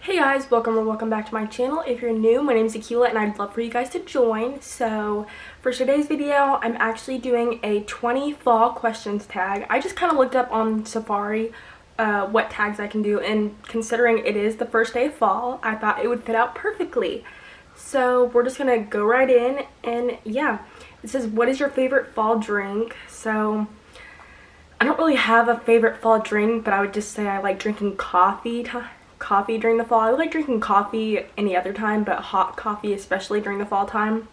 Hey guys, welcome or welcome back to my channel. If you're new, my name is Aquila and I'd love for you guys to join. So for today's video, I'm actually doing a 20 fall questions tag. I just kind of looked up on Safari what tags I can do, and considering it is the first day of fall, I thought it would fit out perfectly. So we're just gonna go right in, and yeah, it says, what is your favorite fall drink? So I don't really have a favorite fall drink, but I would just say I like drinking coffee during the fall. I like drinking coffee any other time, but hot coffee especially during the fall time.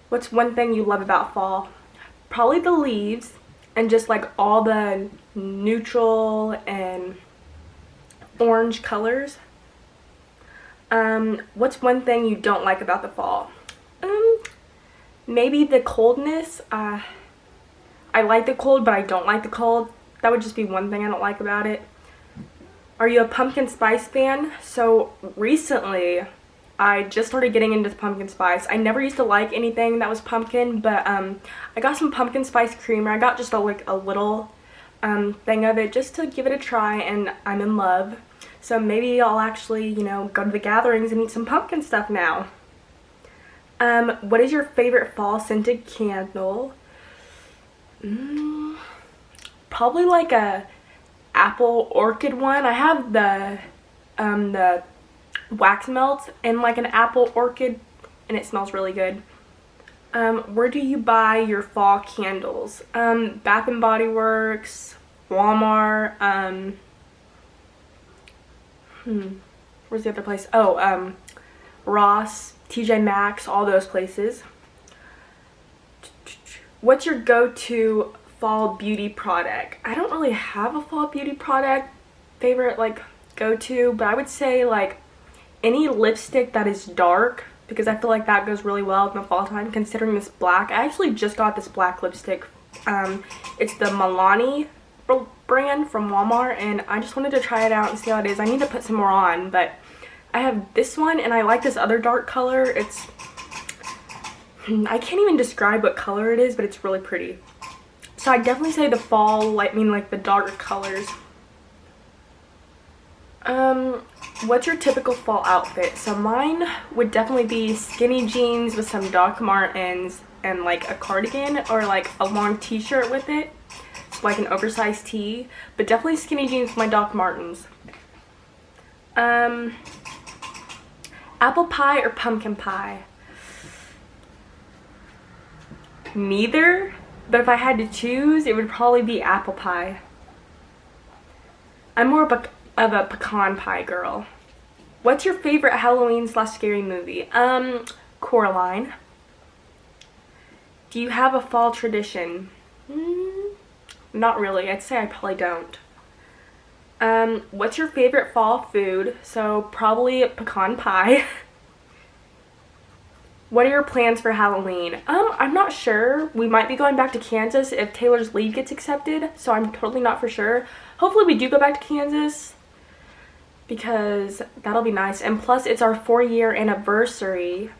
What's one thing you love about fall? Probably the leaves and just like all the neutral and orange colors. What's one thing you don't like about the fall? Maybe the coldness. I like the cold, but I don't like the cold. That would just be one thing I don't like about it. Are you a pumpkin spice fan? So recently, I just started getting into pumpkin spice. I never used to like anything that was pumpkin, but I got some pumpkin spice creamer. I got just a little thing of it just to give it a try, and I'm in love. So maybe I'll actually, go to the gatherings and eat some pumpkin stuff now. What is your favorite fall scented candle? Probably like a apple orchid one. I have the wax melts and like an apple orchid, and it smells really good. Where do you buy your fall candles? Bath and Body Works, Walmart, where's the other place? Oh, Ross, TJ Maxx, all those places. What's your go-to fall beauty product? I don't really have a fall beauty product favorite go-to, but I would say like any lipstick that is dark, because I feel like that goes really well in the fall time, considering this black. I actually just got this black lipstick. It's the Milani brand from Walmart, and I just wanted to try it out and see how it is. I need to put some more on, but I have this one and I like this other dark color. I can't even describe what color it is, but it's really pretty. So I definitely say the fall, like the darker colors. What's your typical fall outfit? So mine would definitely be skinny jeans with some Doc Martens and like a cardigan, or like a long t-shirt with it. So like an oversized tee, but definitely skinny jeans with my Doc Martens. Apple pie or pumpkin pie? Neither. But if I had to choose, it would probably be apple pie. I'm more of a pecan pie girl. What's your favorite Halloween/scary movie? Coraline. Do you have a fall tradition? Not really. I'd say I probably don't. What's your favorite fall food? So probably pecan pie. What are your plans for Halloween? I'm not sure. We might be going back to Kansas if Taylor's leave gets accepted, so I'm totally not for sure. Hopefully we do go back to Kansas, because that'll be nice. And plus, it's our 4-year anniversary.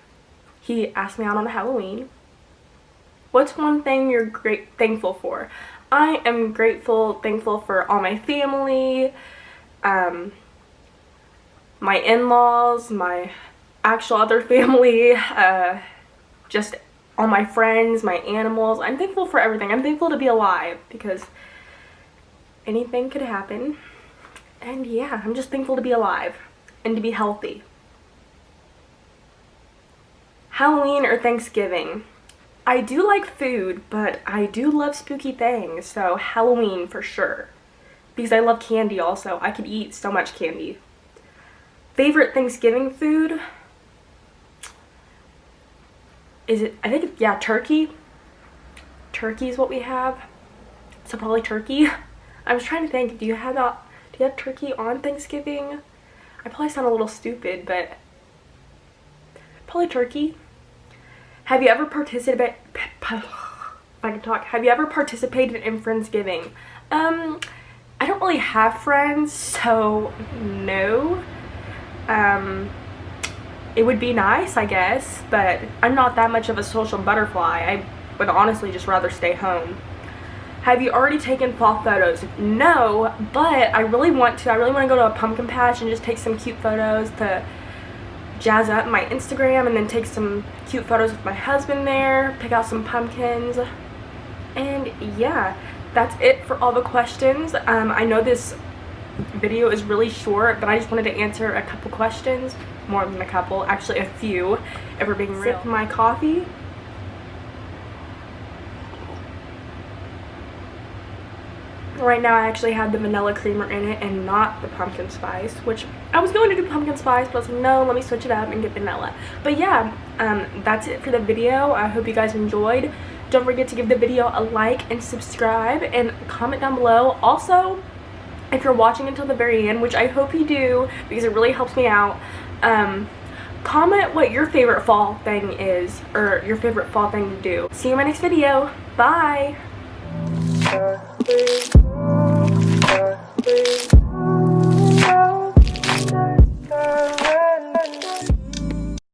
He asked me out on Halloween. What's one thing you're thankful for? I am thankful for all my family, my in-laws, my actual other family, just all my friends, my animals. I'm thankful for everything. I'm thankful to be alive, because anything could happen. And yeah, I'm just thankful to be alive and to be healthy. Halloween or Thanksgiving? I do like food, but I do love spooky things, so Halloween for sure. Because I love candy also. I could eat so much candy. Favorite Thanksgiving food? Yeah, turkey. Turkey is what we have. So probably turkey. I was trying to think, do you have turkey on Thanksgiving? I probably sound a little stupid, but probably turkey. Have you ever participated in Friendsgiving? I don't really have friends, so no. It would be nice, I guess, but I'm not that much of a social butterfly. I would honestly just rather stay home. Have you already taken fall photos? No, but I really want to. I really want to go to a pumpkin patch and just take some cute photos to jazz up my Instagram, and then take some cute photos with my husband there, pick out some pumpkins. And yeah, that's it for all the questions. I know this video is really short, but I just wanted to answer a couple questions. More than a couple, actually a few, if we're being real. Sip my coffee. Right now I actually had the vanilla creamer in it and not the pumpkin spice, which I was going to do pumpkin spice, but I was like, no, let me switch it up and get vanilla. But yeah, that's it for the video. I hope you guys enjoyed. Don't forget to give the video a like and subscribe and comment down below. Also, if you're watching until the very end, which I hope you do because it really helps me out, comment what your favorite fall thing is, or your favorite fall thing to do. See you in my next video. Bye!